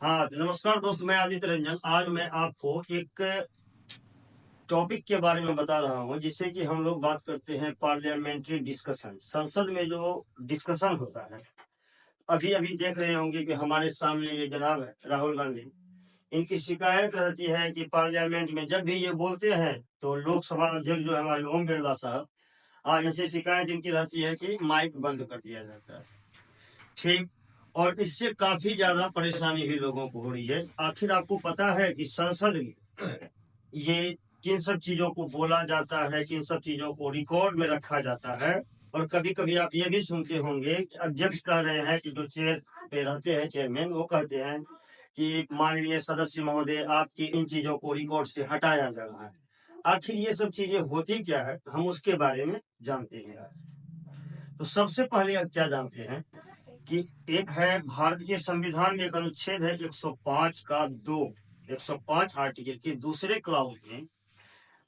हाँ, नमस्कार दोस्त, मैं आदित्य रंजन। आज मैं आपको एक टॉपिक के बारे में बता रहा हूँ, जिससे कि हम लोग बात करते हैं पार्लियामेंट्री डिस्कशन। संसद में जो डिस्कशन होता है, अभी अभी देख रहे होंगे कि हमारे सामने ये जनाब है राहुल गांधी। इनकी शिकायत रहती है कि पार्लियामेंट में जब भी ये बोलते हैं तो लोकसभा अध्यक्ष जो है हमारे ओम बिरला साहब, आज इनसे शिकायत इनकी रहती है कि माइक बंद कर दिया जाता है। ठीक। और इससे काफी ज्यादा परेशानी भी लोगों को हो रही है। आखिर आपको पता है कि संसद में ये किन सब चीजों को बोला जाता है, किन सब चीजों को रिकॉर्ड में रखा जाता है। और कभी कभी आप ये भी सुनते होंगे कि अध्यक्ष कह रहे हैं कि जो चेयर पे रहते हैं, चेयरमैन, वो कहते हैं कि माननीय सदस्य महोदय, आपकी इन चीजों को रिकॉर्ड से हटाया जा रहा है। आखिर ये सब चीजें होती क्या है, हम उसके बारे में जानते हैं। तो सबसे पहले आप क्या जानते हैं कि एक है भारत के संविधान में एक अनुच्छेद है 105 का 2, 105 आर्टिकल के दूसरे क्लाउज में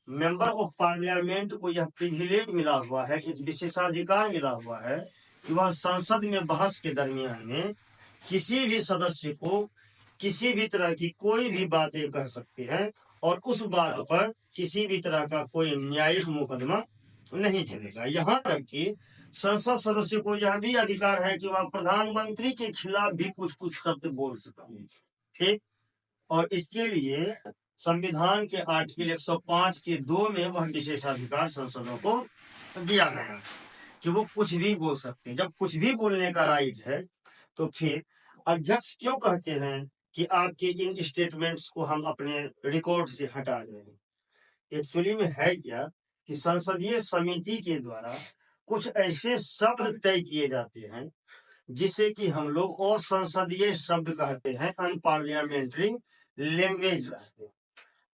मेंबर ऑफ पार्लियामेंट को यह प्रिविलेज मिला हुआ है, इस विशेषाधिकार मिला हुआ है कि वह संसद में बहस के दरमियान में किसी भी सदस्य को किसी भी तरह की कोई भी बातें कह सकते हैं और उस बात पर किसी भी तरह का कोई न्यायिक मुकदमा नहीं चलेगा। यहाँ तक कि संसद सदस्य को यह भी अधिकार है कि वह प्रधानमंत्री के खिलाफ भी कुछ कुछ शब्द बोल सकते हैं। ठीक। और इसके लिए संविधान के आर्टिकल 105 के 2 में वह विशेषाधिकार संसदों को दिया गया है कि वो कुछ भी बोल सकते हैं। जब कुछ भी बोलने का राइट है, तो फिर अध्यक्ष क्यों कहते हैं कि आपके इन स्टेटमेंट्स को हम अपने रिकॉर्ड से हटा रहे हैं। एक्चुअली में है क्या कि संसदीय समिति के द्वारा कुछ ऐसे शब्द तय किए जाते हैं जिसे कि हम लोग असंसदीय शब्द कहते हैं, अनपार्लियामेंट्री लैंग्वेज कहते हैं।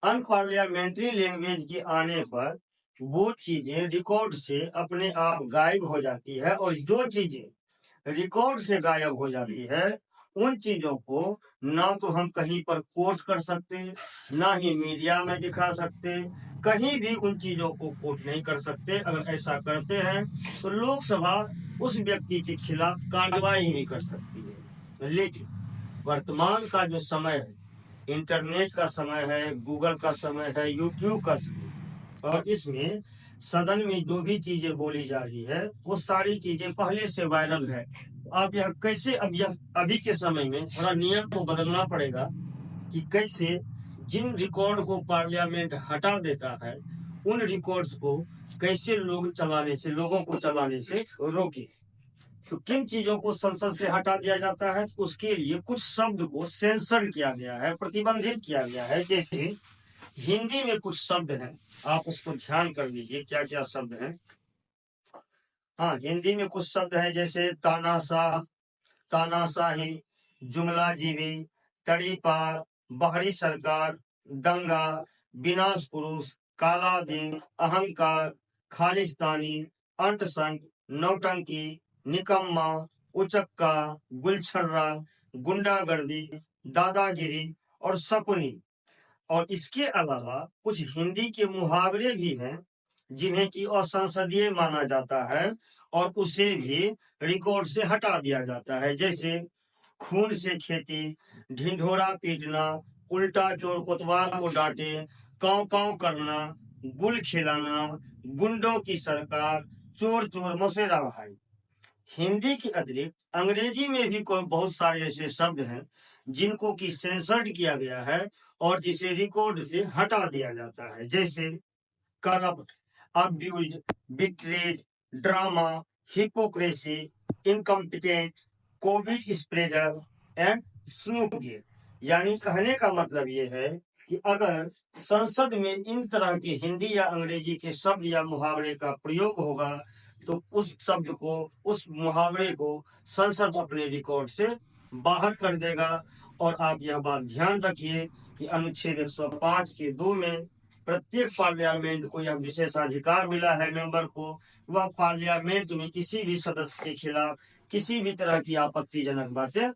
अनपार्लियामेंट्री लैंग्वेज के आने पर वो चीजें रिकॉर्ड से अपने आप गायब हो जाती है, और जो चीजें रिकॉर्ड से गायब हो जाती है उन चीजों को ना तो हम कहीं पर कोट कर सकते, ना ही मीडिया में दिखा सकते, कहीं भी उन चीजों को कोट नहीं कर सकते। अगर ऐसा करते हैं तो लोकसभा उस व्यक्ति के खिलाफ कार्रवाई भी कर सकती है। लेकिन वर्तमान का जो समय है, इंटरनेट का समय है, गूगल का समय है, यूट्यूब का समय, और इसमें सदन में जो भी चीजें बोली जा रही है वो सारी चीजें पहले से वायरल है। आप यह कैसे, अब यह अभी के समय में थोड़ा नियम को बदलना पड़ेगा कि कैसे जिन रिकॉर्ड को पार्लियामेंट हटा देता है उन रिकॉर्ड्स को कैसे लोगों को चलाने से रोके। तो किन चीजों को संसद से हटा दिया जाता है, उसके लिए कुछ शब्द को सेंसर किया गया है, प्रतिबंधित किया गया है। जैसे हिंदी में कुछ शब्द हैं, आप उसको ध्यान कर लीजिए क्या क्या शब्द हैं। हाँ, हिंदी में कुछ शब्द हैं जैसे तानाशाह, तानाशाही, जुमला जीवी, तड़ीपार, बाहरी सरकार, दंगा, विनाश पुरुष, काला दिन, अहंकार, खालिस्तानी, अंट संट, नौटंकी, निकम्मा, उचक्का, गुलछर्रा, गुंडागर्दी, दादागिरी और शकुनी। और इसके अलावा कुछ हिंदी के मुहावरे भी हैं जिन्हें कि असंसदीय माना जाता है और उसे भी रिकॉर्ड से हटा दिया जाता है। जैसे खून से खेती, ढिंढोरा पीटना, उल्टा चोर कोतवाल को डांटे, काव काव करना, गुल खिलाना, गुंडों की सरकार, चोर चोर मौसेरा भाई। हिंदी के अतिरिक्त अंग्रेजी में भी कोई बहुत सारे ऐसे शब्द हैं जिनको कि सेंसर्ड किया गया है और जिसे रिकॉर्ड से हटा दिया जाता है। जैसे corrupt, abuse, betrayed, drama, hypocrisy, incompetent, covid spreader and snoopgate. यानी कहने का मतलब ये है कि अगर संसद में इन तरह के हिंदी या अंग्रेजी के शब्द या मुहावरे का प्रयोग होगा तो उस शब्द को, उस मुहावरे को संसद अपने रिकॉर्ड से बाहर कर देगा। और आप यह बात ध्यान रखिए कि अनुच्छेद 105 के 2 में प्रत्येक पार्लियामेंट को यह विशेषाधिकार मिला है मेंबर को, वह पार्लियामेंट में किसी भी सदस्य के खिलाफ किसी भी तरह की आपत्तिजनक बातें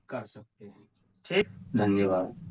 कर सकते हैं। ठीक, धन्यवाद।